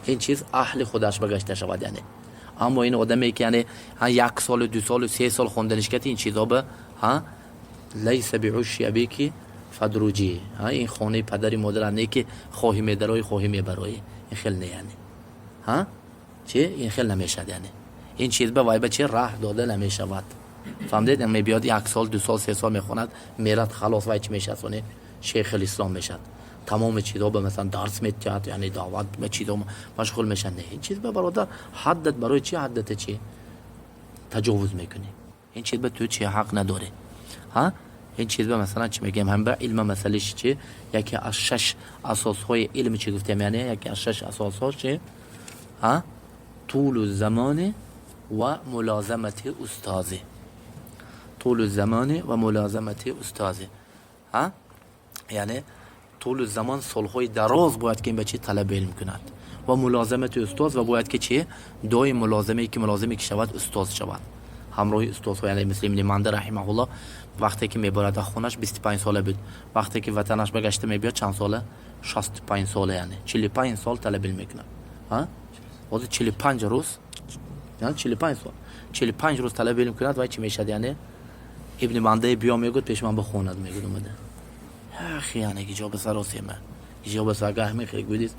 این چیز اهل خودش بگشته شود. یعنی اما این آدمی که یعنی 1 سال 2 سال 3 سال خوندنش کرد این چیزا به لیس بعش ابیکی فدروجی، این خانه پدری مادر نه که خواهی میدرای خواهی میبرای، این خیلی نه یعنی چه این خیلی نمیشه. یعنی این چیز به وای بچه راه داده نمیشود. فهمیدید؟ می بیاد 1 سال 2 سال 3 سال میخوند میرد خلاص وای چی میشه سونه شیخ الاسلام میشد، تمام چیزا به مثلا درس میتیاد یعنی دعوت به چیزا مشغول میشن. نه این چیز به برادر حدت برای چی حدت چی تجاوز میکنی، این چیز به تو چی حق نداره. این چیز به مثلا چی میگم هم به علم مسئلهش چی یکی از 6 اساس های علم چی گفتم، یعنی یکی از 6 اساس ها چی طول الزمان و ملازمت استاذ، طول الزمان و ملازمت استاذ. یعنی طول الزمان سالهای دراز باید که این بچه طلب علم کند و ملازمت استاد و باید که چه دای ملازمه که ملازمه که شود استاد شود همراه استاد ها. یعنی مثل ابن مانده رحمه الله وقتی که میبرد خونش 25 ساله بود، وقتی که وطنش بگشته میبیاد چند ساله 65 ساله، یعنی 45 سال طلب علم میکنه. واسه 45 روز یعنی 45 سال 45 روز طلب علم کند و چی میشد. یعنی ابن مانده بیا میگفت پیش من بخوند میگفت اومده اخی یعنی که جا به سر اسیمه جا به سرگاه میخواد گویید.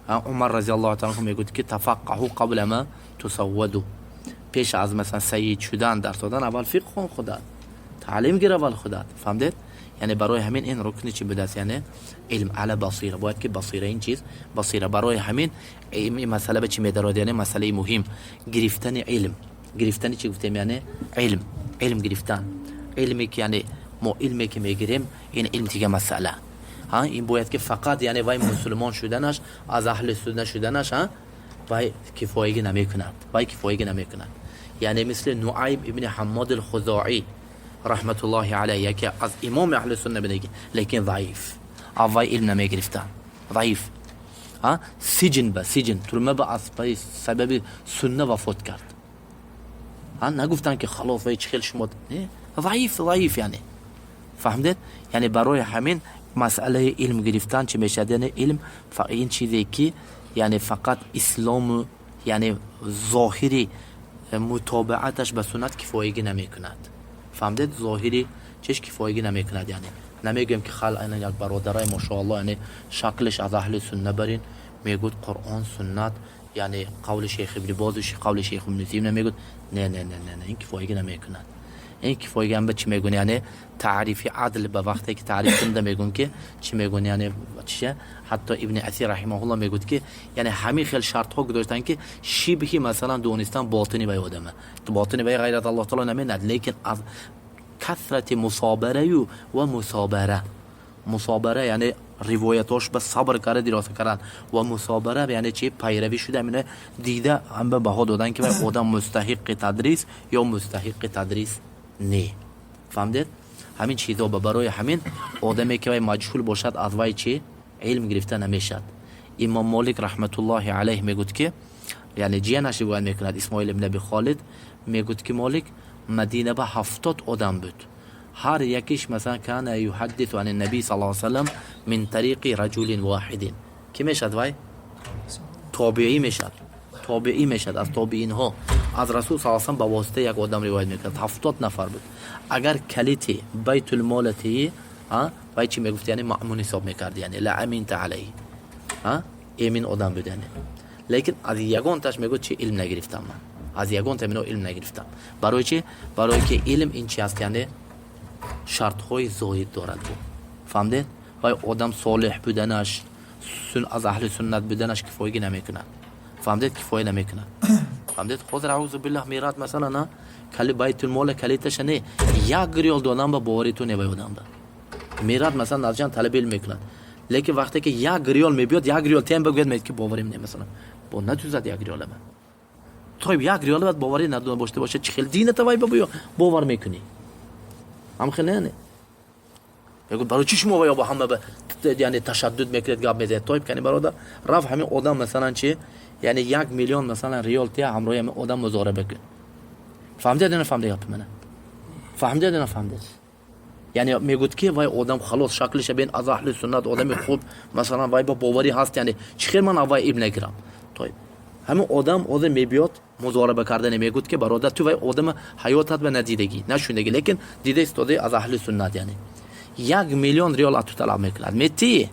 عمر رضی الله تعالی عنه میگفت که تفقهوا قبل ما تسودوا، پیش از مثلا سید شدن در دادن اول فقه خون خدا تعلیم گیر اول خدا. فهمیدید؟ یعنی برای همین این رکنی چی بوده است، یعنی علم علی بصیره، باید که بصیره این چیز بصیره. برای همین این مسئله به چی میدارد، یعنی مسئله مهم گرفتن علم، گرفتن چی گفتیم یعنی علم گرفتن، علمی که یعنی ما علمی که میگیریم این علم دیگه مسئله این باید که فقط یعنی وای مسلمان شدنش از اهل سنت شدنش وای کفایه نمیکند، وای کفایه نمیکند. یعنی مثل نعیم ابن حماد الخزاعی رحمت الله علیه که از امام اهل سنت بنگی لیکن ضعیف، وای علم نمیگرفتن ضعیف. سجن ترمه به اسباب سبب سنت وفات کرد. نگفتن که خلاص وای چخیل شما نه ضعیف یعنی. فهمیدید؟ یعنی برای همین مسئله علم گرفتن چی میشه، یعنی علم این چیزی که یعنی فقط اسلام یعنی ظاهری متابعتش به سنت کفایه نمیکند. فهمیدید؟ ظاهری چش کفایه نمیکند. یعنی نمیگم که خل یک برادرای ماشاءالله یعنی شکلش از اهل سنت برین میگود قرآن سنت یعنی قول شیخ ابن باز قول شیخ ابن تیمیه نمیگود نه این کفایه نمیکند. این کفایه هم به چی میگن، یعنی تعریف عدل به وقتی که تعریف کنده میگن که چی میگن، یعنی چیه. حتی ابن اثیر رحمه الله میگه که یعنی همین خیلی شرط ها گذاشتن که شبیه مثلا دونستان باطنی به آدمه، باطنی به غیرت الله تعالی نمیند، لیکن از کثرت مصابره و مصابره یعنی روایتاش به صبر کرده دراسه کردن و مصابره یعنی چی پیروی شده اینه دیده هم به بها دادن که آدم مستحق تدریس یا مستحق تدریس نه. فهمیدید؟ همین چیزا برای همین آدمی که مجهول باشد از وای چی علم گرفته نمیشد. امام مالک رحمت الله علیه میگوید که یعنی جیانش گوید میکند اسماعیل ابن ابی خالد میگوید که مالک مدینه به 70 آدم بود، هر یکیش مثلا کان یحدث عن النبی صلی الله علیه و سلم من طریق رجل واحد که میشد وای تابعی میشد از تابعین ها از رسول صلی الله علیه و سلم به واسطه یک آدم روایت میکرد. 70 نفر بود. اگر کلیت بیت المالتی وای چی میگفت یعنی مأمون حساب میکرد، یعنی لا امینت علیه امین آدم بود. یعنی لیکن از یگان تاش میگه چی علم نگرفتم من، از یگان تا علم نگرفتم. برای چی؟ برای که علم این چی است، یعنی شرط های زاید دارد. فهمیدید؟ وای آدم صالح بودنش از اهل سنت بودنش کفایه نمیکنه. فهمیدید؟ کفایه نمیکنه. فهمیدید؟ خود اعوذ بالله میراد مثلا نه کلی بیت المال کلیتش نه 1 ریال دادن به باوریتون نمیادم به میراد مثلا از جان طلب علم میکنه، لیکن وقتی که 1 ریال میبیاد 1 ریال تیم بگوید میگه که باوریم نه مثلا با نتوزد 1 ریال من تو 1 ریال بعد باوری ندونه باشه باشه چخیل دینت وای بابا باور میکنی هم خیلی نه بگو برای چی شما وای با همه یعنی تشدد میکرد گاب میزد تایپ کنی برادر رفت همین آدم مثلا چی یعنی 1 میلیون مثلا ریال تی همراه همین آدم مضاربه کن. فهمیدید نه فهمیدید منه فهمیدید نه فهمیدید یعنی میگوید که وای آدم خلاص شکلش بین از اهل سنت آدم خوب مثلا وای با باوری هست یعنی چخیر من وای ابن نگیرم طيب همون آدم میبیاد مضاربه کردن میگوید که برادر تو وای آدم حیاتت به ندیدگی نشوندگی لیکن دیده استاده از اهل سنت یعنی 1 میلیون ریال از تو طلب میکند میتی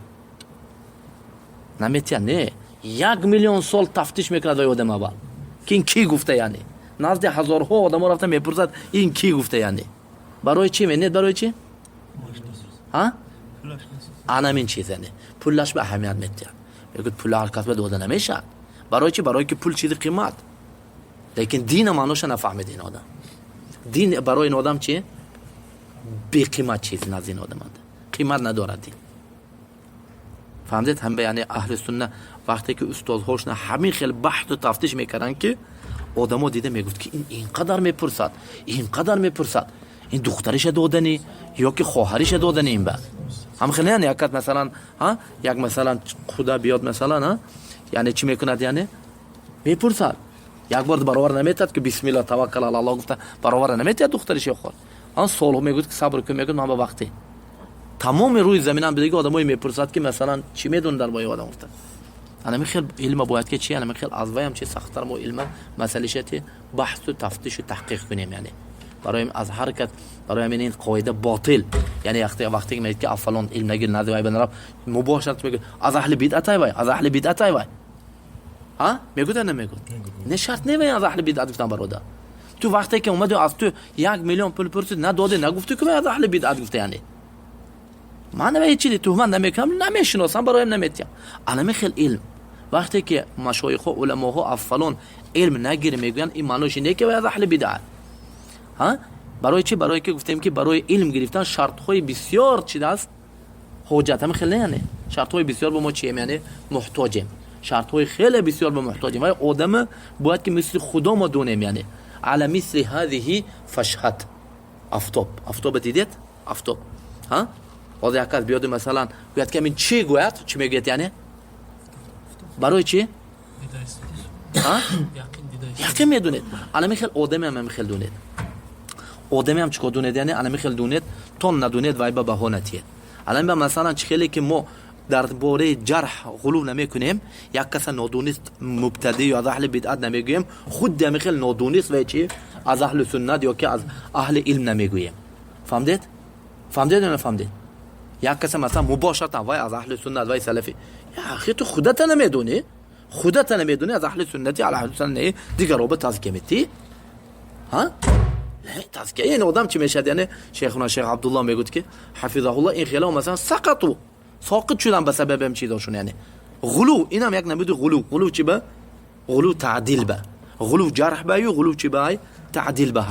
نمیتی نه 1 میلیون سال تفتیش میکند وای آدم اول که این کی گفته یعنی نزد هزارها آدم رفته میپرسد این کی گفته یعنی برای چی منید برای چی ها این چیز یعنی پولش به اهمیت میده میگه پول هر کس به داده نمیشه برای چی برای که پول چیز قیمت لیکن دین معناش نفهمید این آدم دین برای این آدم چی بی قیمت چیز نزد این آدم قیمت ندارد دین فهمید هم به یعنی اهل سنت وقتی که استادهاش نه همین خیلی بحث و تفتیش میکردن که آدمو دیده میگفت که این اینقدر میپرسد اینقدر میپرسد این دخترش دادنی یا که خواهرش دادنی این بعد هم خیلی یعنی یک مثلا ها یک مثلا خدا بیاد مثلا ها یعنی چی میکند یعنی میپرسد یک بار برابر نمیتاد که بسم الله توکل علی الله گفته برابر نمیتاد دخترش خود آن سالو میگفت که صبر کن میگفت من به وقتی تمام روی زمین هم دیگه آدمای میپرسد که مثلا چی میدون در بای آدم گفته انا میخوام علم باید که چی انا میخوام از وایم چی سخت‌تر مو علم مسئله شتی بحث و تفتیش و تحقیق کنیم یعنی برای از حرکت برای این قاعده باطل یعنی وقتی که میگه که فلان علم نگیر ندوای بنرا مباشرت میگه از اهل بدعت وای از اهل بدعت وای ها میگه نه میگه نه شرط نه از اهل بدعت گفتن برادر تو وقتی که اومد از تو 1 میلیون پول پرسید نداده نگفت که از اهل بدعت گفته یعنی من به چیزی تهمت نمیکنم نمیشناسم برایم نمیتیم انا میخوام علم وقتی که مشایخ و علما ها فلان علم نگیر میگن این معنیش اینه که از اهل بدعت ها برای چی برای که گفتیم که برای علم گرفتن شرط های بسیار چیز است حجت هم خیلی یعنی شرط های بسیار به ما چیه یعنی محتاجیم شرط های خیلی بسیار به محتاجیم و آدم باید که مثل خدا ما دونیم یعنی على مثل هذه فشهد افتاب دیدید افتاب ها وقتی یک کس بیاد مثلا گوید که من چی گوید چی میگید یعنی برای چی ها یقین میدونید انا میخوام آدمی هم میخوام دونید آدمی هم چیکار دونید یعنی انا میخوام دونید تون ندونید وای به بهانتیه الان مثلا چه خیلی که ما در باره جرح غلو نمیکنیم یک کس نادونست مبتدی یا از اهل بدعت نمیگویم خود میخوام نادونست و چی از اهل سنت یا که از اهل علم نمیگویم فهمدید یا نفهمدید یک کس مثلا مباشرتا وای از اهل سنت وای سلفی یا اخی تو خودت نمیدونی از اهل سنتی علی اهل سنت دیگه رو به تزکیه میتی ها تزکیه این آدم چی میشه یعنی شیخنا شیخ عبدالله میگوید که حفظه الله این خیلی مثلا ساقط شدن به سبب هم چیزاشون یعنی غلو اینم یک نمیدو غلو چی به غلو تعدیل به غلو جرح به یا غلو چی به تعدیل به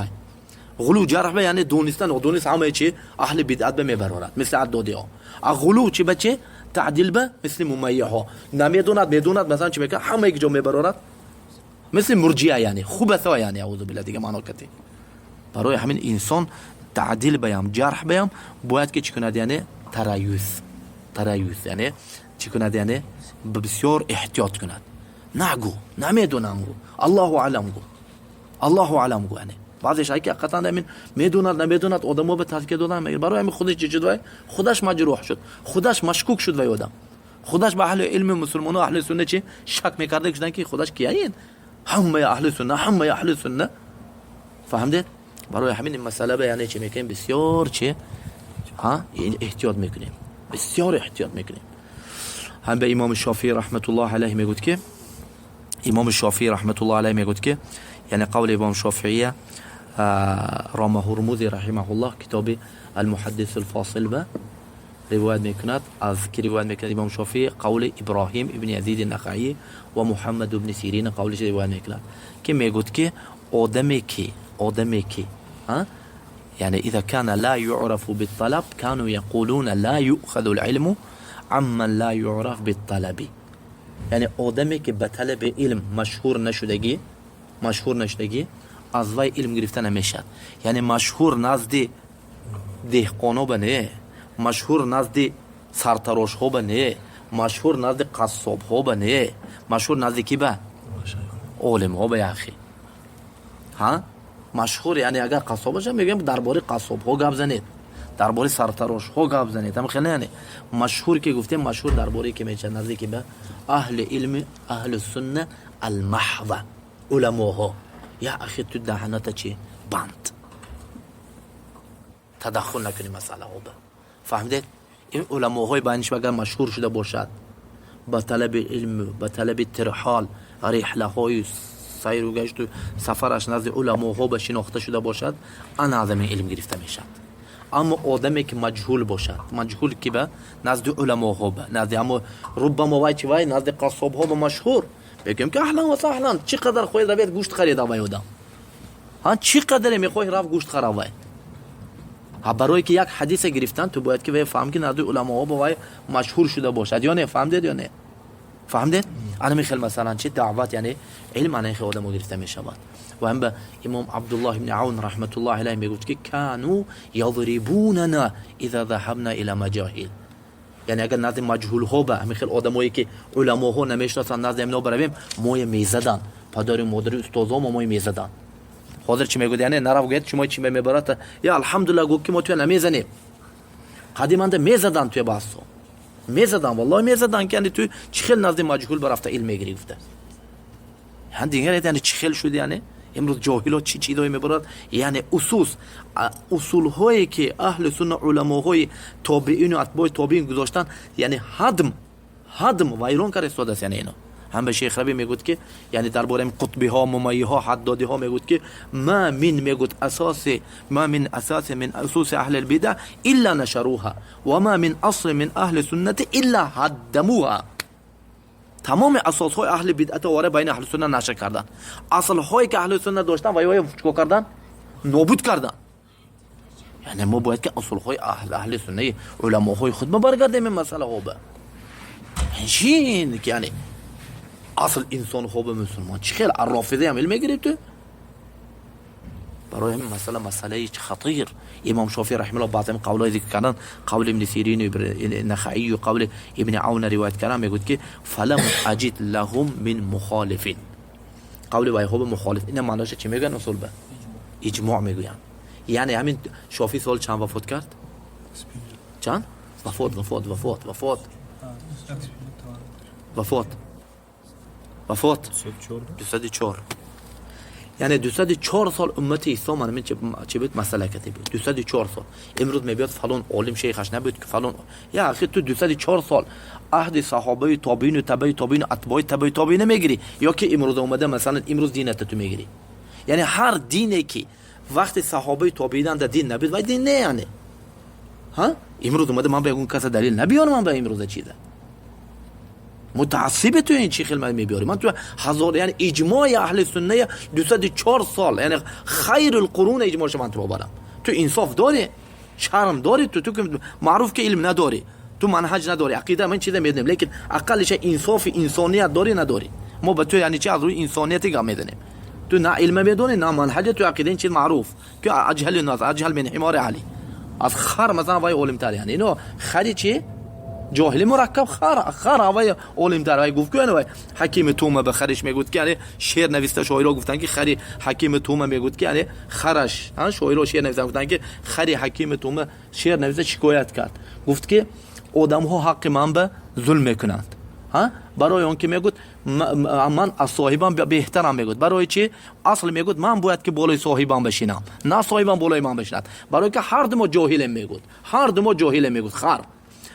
غلو جرح به یعنی دونستن و دونست همه چی اهل بدعت به میبرارد مثل عدادی ها غلو چی به چی تعدیل به مثل ممیع ها میدوند مثلا چی میگه همه یک جا میبرارد مثل مرجیه یعنی خوب است یعنی اعوذ بالله دیگه معنا کتی برای همین انسان تعدیل بیام جرح بیام باید که چی کند یعنی ترایوس یعنی چی کند یعنی بسیار احتیاط کند نگو نمیدونم گو الله علم گو یعنی بعضیش هایی که حقیقتا همین نمیدوند آدمو به تزکیه دادن میگه برای همین خودش جدوای خودش مجروح شد خودش مشکوک شد و آدم خودش به اهل علم مسلمان و اهل سنت چی شک میکرده که کی خودش کیایین همه اهل سنت فهمیدید برای همین این مسئله یعنی چی میکنیم بسیار چی ها احتیاط میکنیم هم به امام شافعی رحمت الله علیه میگوید که یعنی قول امام شافعی رام هرمزی رحمه الله کتاب المحدث الفاصل به روایت میکند از کی روایت میکند امام شافعی قول ابراهیم ابن یزید النخعی و محمد ابن سیرین قولش روایت میکند که میگوید که آدمی که يعني إذا كان لا يعرف بالطلب كانوا يقولون لا يؤخذ العلم عمن لا يعرف بالطلب يعني آدمی که به طلب علم مشهور نشدگی از وی علم گرفتن نمیشد یعنی مشهور نزد دهقانا بنه مشهور نزد سرتراش ها بنه مشهور نزد قصاب ها بنه مشهور نزد کی به علم ها به اخی ها مشهور یعنی اگر قصاب باشه میگم درباره قصاب ها گپ زنید درباره سرتراش ها گپ زنید هم خیلی یعنی مشهور که گفتیم مشهور درباره که میشه نزدیک به اهل علم اهل سنت المحض علماها یا اخی تو دهنات چی بند تدخل نکنی مسئله ها به فهمیدید این علماهای بینش اگر مشهور شده باشد با طلب علم با طلب ترحال رحله های سیر و گشت و سفرش نزد علماها به شناخته شده باشد آن اعظم علم گرفته میشد اما آدمی که مجهول باشد مجهول که به نزد علماها به نزد اما ربما وای چی وای نزد قصاب ها به مشهور بگیم که اهلا و سهلا چقدر خواهید روید گوشت خریده وای آدم ها چقدر میخوای رفت گوشت خرید برای که یک حدیث گرفتن تو باید که فهم که نزد علماها با وای مشهور شده باشد یا نه فهمیدید یا نه فهمیدید انا میخوام مثلا چه دعوت یعنی علم انا خود آدمو گرفته میشود و هم به امام عبدالله بن عون رحمت الله علیه میگفت که کانوا یضربوننا اذا ذهبنا الى مجاهل یعنی اگر نزد مجهول ها به همین خیلی آدمایی که علماها نمیشناسن نزد اینا برویم موی میزدن پدر مادر استادا موی میزدن حاضر چی میگه یعنی نرو گید شما چی میبرات یا الحمدلله گفت که ما تو نمیزنیم قدیما میزدن توی بحثا میزدن والله میزدن که یعنی تو چخل نزد مجهول برفته علم میگرفته یعنی دیگه یعنی چخل شد یعنی امروز جاهلا چی چیزایی میبرد یعنی اصول هایی که اهل سنت علماهای تابعین و اتباع تابعین گذاشتن یعنی هدم ویران کرده استاد است یعنی اینا هم به شیخ ربیع میگوید که یعنی درباره قطبی ها ممایی ها حدادی ها میگوید که ما من اساس من اساس اهل البدع الا نشروها و ما من اصل من اهل سنت الا هدموها تمام اساس های اهل بدعت واره بین اهل سنت نشر کردن اصل هایی که اهل سنت داشتن وای چیکار کردن نابود کردن یعنی ما باید که اصل های اهل سنت علما های خود ما برگردیم این مسئله ها به این که یعنی اصل انسان خوب مسلمان چه خیلی رافضه هم علم گرفته برای همین مسئله خطیر امام شافعی رحمه الله بعضی قولای ذکر کردن قول ابن سیرین و نخعی و قول ابن عون روایت کردن میگوید که فلم اجد لهم من مخالفین قول وای خوب مخالف این معناش چی میگن اصول به اجماع میگوین یعنی همین شافعی سال چند وفات کرد چند وفات 204 یعنی 204 سال امت اسلام من چه بود مسئله کردی بود 204 سال امروز میاد فلان عالم شیخش نبود که فلان یا اخی تو 204 سال عهد صحابه تابعین و تبع تابعین اتباع تبع تابعین میگیری یا که امروز اومده مثلا امروز دینت تو میگیری یعنی هر دینی که وقت صحابه تابعین در دین نبود و دین نه یعنی ها امروز اومده من به اون کس دلیل نبیارم من به امروز چیزه متعصب تو این چی خیلی میبیاری من تو هزار یعنی اجماع اهل سنت 204 سال یعنی خیر القرون اجماعش من تو ببرم تو انصاف داری شرم داری تو که معروف که علم نداری تو منهج نداری عقیده من چیزا میدونم لیکن اقلش انصاف انسانیت داری نداری ما به تو یعنی چی از روی انسانیت گام میدونیم تو نه علم میدونی نه منهج تو عقیده این چیز معروف که اجهل الناس اجهل من حمار علی از خر مثلا وای علم تر یعنی اینو خری چی جاهلی مرکب خر اوای علم در وای گفت که حکیم تومه به خرش میگفت که یعنی شعر نوشته شاعرها گفتن که خری حکیم تومه میگفت که یعنی خرش ها شاعرها شعر نوشتن گفتن که خری حکیم تومه شعر نوشته شکایت کرد گفت که آدم ها حق من به ظلم میکنند ها برای اون که میگفت من از صاحبم بهترم میگفت برای چی اصل میگفت من باید که بالای صاحبم بشینم نه صاحبم بالای من بشیند برای که هر دو جاهل میگفت خر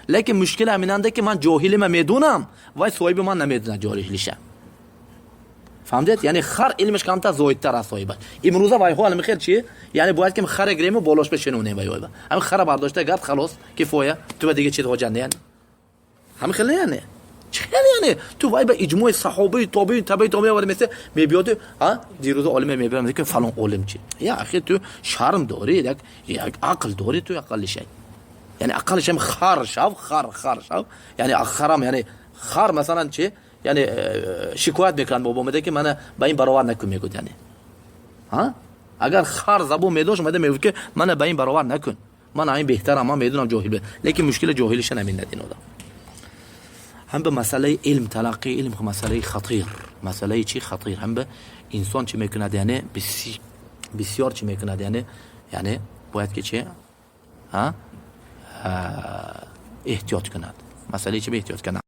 لیکن مشکل همیننده که من جاهلم میدونم و صاحب من نمیدونه جاهلیشه فهمدید یعنی خر علمش کمتر زایدتر از صاحبش امروز وای حال میخیر چیه یعنی باید که خر گریم و بالاش بشینونه وای همین خر برداشته گرد خلاص کفایه تو دیگه چیز حاجت نه یعنی همین خیلی یعنی چه یعنی تو وای به اجماع صحابه تابعین تبع وارد مثل میبیاد ها دیروز عالم میبینم که فلان عالم چی یا اخی تو شرم داری یک عقل داری تو عقل شی یعنی اقلش هم خر شو یعنی خرم یعنی خر مثلا چی یعنی شکایت میکنن بابا میگه که من با این برابر نکن میگه یعنی ها اگر خر زبون میدوش اومده میگه که من با این برابر نکن من این بهترم من میدونم جاهل لیکن مشکل جاهلیش نمین ندین آدم هم به مسئله علم تلقی علم مسئله خطیر مسئله چی خطیر هم به انسان چی میکنه یعنی بسیار چی میکنه یعنی باید که چی ها احتیاط کند مسئله چی به احتیاط کند